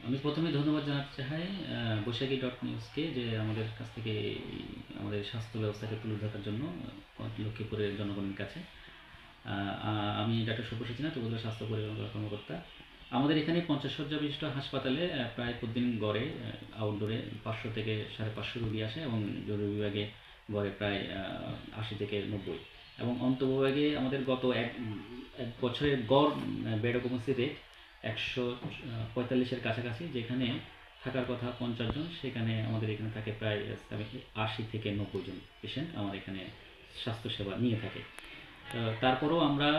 আমি প্রথমে ধন্যবাদ জানাতে চাই বৈশাখী ডট নিউজকে যে আমাদের কাছ থেকে আমাদের স্বাস্থ্য ব্যবস্থাকে তুলে ধরার জন্য লক্ষ্মীপুরের জনগণের কাছে। আমি ডাক্তার সব্যসাচী নাথ, উপজেলা স্বাস্থ্য পরিকল্পনা কর্মকর্তা। আমাদের এখানে 50 শয্যা বিশিষ্ট হাসপাতালে প্রায় প্রতিদিন গড়ে আউটডোরে 500 থেকে 550 রোগী আসে এবং জরুরি বিভাগে গড়ে প্রায় 80 থেকে 90, এবং অন্তঃবিভাগে আমাদের গত এক এক বছরের গড় বেড অকুপেন্সি রেট 145-এর কাছাকাছি। যেখানে থাকার কথা 50 জন, সেখানে আমাদের এখানে থাকে প্রায় 80 থেকে 90 জন পেশেন্ট আমাদের এখানে স্বাস্থ্যসেবা নিয়ে থাকে। তারপরেও আমরা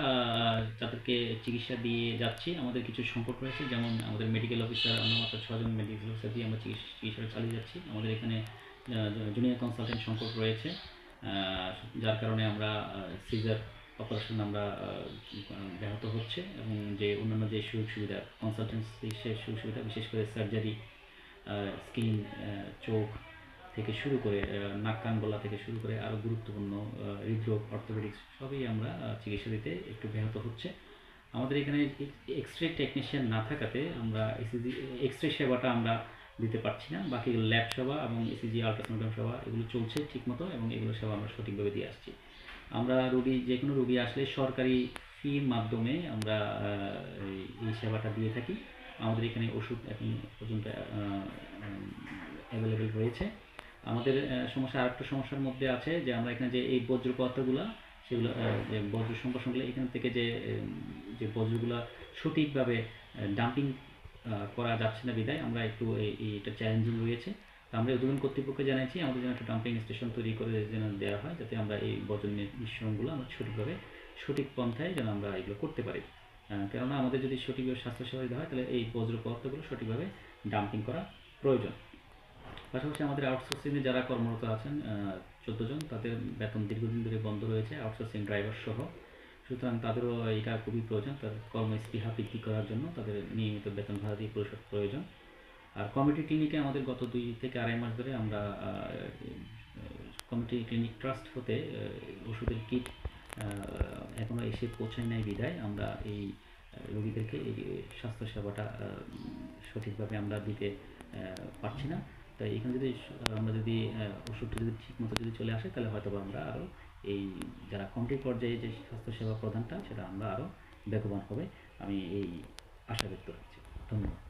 তাদেরকে চিকিৎসা দিয়ে যাচ্ছি। আমাদের কিছু সংকট রয়েছে, যেমন আমাদের মেডিকেল অফিসার মাত্র 6 জন মেডিকেল অফিসার দিয়ে আমরা চিকিৎসাটা চালিয়ে যাচ্ছি। আমাদের এখানে জুনিয়র কনসালটেন্ট সংকট রয়েছে, যার কারণে আমরা সিজার অপারেশন আমরা ব্যাহত হচ্ছে, এবং যে অন্যান্য যে সুযোগ সুবিধা কনসালটেন্সি, সেই সুযোগ সুবিধা বিশেষ করে সার্জারি, স্কিন, চোখ থেকে শুরু করে নাক কান গলা থেকে শুরু করে আরও গুরুত্বপূর্ণ হৃদরোগ, অর্থোপেডিক্স সবই আমরা চিকিৎসা দিতে একটু ব্যাহত হচ্ছে। আমাদের এখানে এক্স রে টেকনিশিয়ান না থাকাতে আমরা এক্স রে সেবাটা আমরা দিতে পারছি না। বাকি ল্যাব সেবা এবং ইসিজি আলট্রাসোনোগ্রাম সেবা এগুলো চলছে ঠিকমতো, এবং এগুলো সেবা আমরা সঠিকভাবে দিয়ে আসছি। আমরা যে কোনো রোগী আসলে সরকারি ফির মাধ্যমে আমরা এই সেবাটা দিয়ে থাকি। আমাদের এখানে ওষুধ এখন পর্যন্ত অ্যাভেলেবেল রয়েছে। আমাদের সমস্যা আরেকটা সমস্যার মধ্যে আছে যে আমরা এখানে যে এই বজ্র পদার্থগুলো, সেগুলো যে বজ্র সম্প্রসারণগুলো এখান থেকে যে বজ্রগুলো সঠিকভাবে ডাম্পিং করা যাচ্ছে না বিধায় আমরা একটু এটা চ্যালেঞ্জিং রয়েছে। তো আমরা উদ্বোধন কর্তৃপক্ষকে জানাইছি আমাদের যেন একটা ডাম্পিং স্টেশন তৈরি করে যেন দেওয়া হয়, যাতে আমরা এই বজ্র মিশ্রণগুলো আমরা সঠিকভাবে সঠিক পন্থায় যেন আমরা এগুলো করতে পারি। কেননা আমাদের যদি সঠিকভাবে স্বাস্থ্যসেবা দেওয়া হয়, তাহলে এই বজ্র পদার্থগুলো সঠিকভাবে ডাম্পিং করা প্রয়োজন। পাশাপাশি আমাদের আউটসোর্সিংয়ে যারা কর্মরত আছেন 14 জন, তাদের বেতন দীর্ঘদিন ধরে বন্ধ রয়েছে, আউটসোর্সিং ড্রাইভার সহ। সুতরাং তাদেরও এটা খুবই প্রয়োজন, তাদের কর্মস্পৃহা বৃদ্ধি করার জন্য তাদের নিয়মিত বেতন ভাড়া দিয়ে পরিশোধ প্রয়োজন। আর কমিউনিটি ক্লিনিকে আমাদের গত 2 থেকে আড়াই মাস ধরে আমরা কমিউনিটি ক্লিনিক ট্রাস্ট হতে ওষুধের কিট এখনও এসে পৌঁছায় নাই বিধায় আমরা এই রোগীদেরকে এই স্বাস্থ্যসেবাটা সঠিকভাবে আমরা দিতে পারছি না। তাই এখানে আমরা যদি ওষুধটা যদি ঠিকমতো যদি চলে আসে, তাহলে হয়তো আমরা আরও এই যারা কমিউনিটি পর্যায়ে যে স্বাস্থ্যসেবা প্রদানটা, সেটা আমরা আরও বেগবান হবে, আমি এই আশা ব্যক্ত করছি। ধন্যবাদ।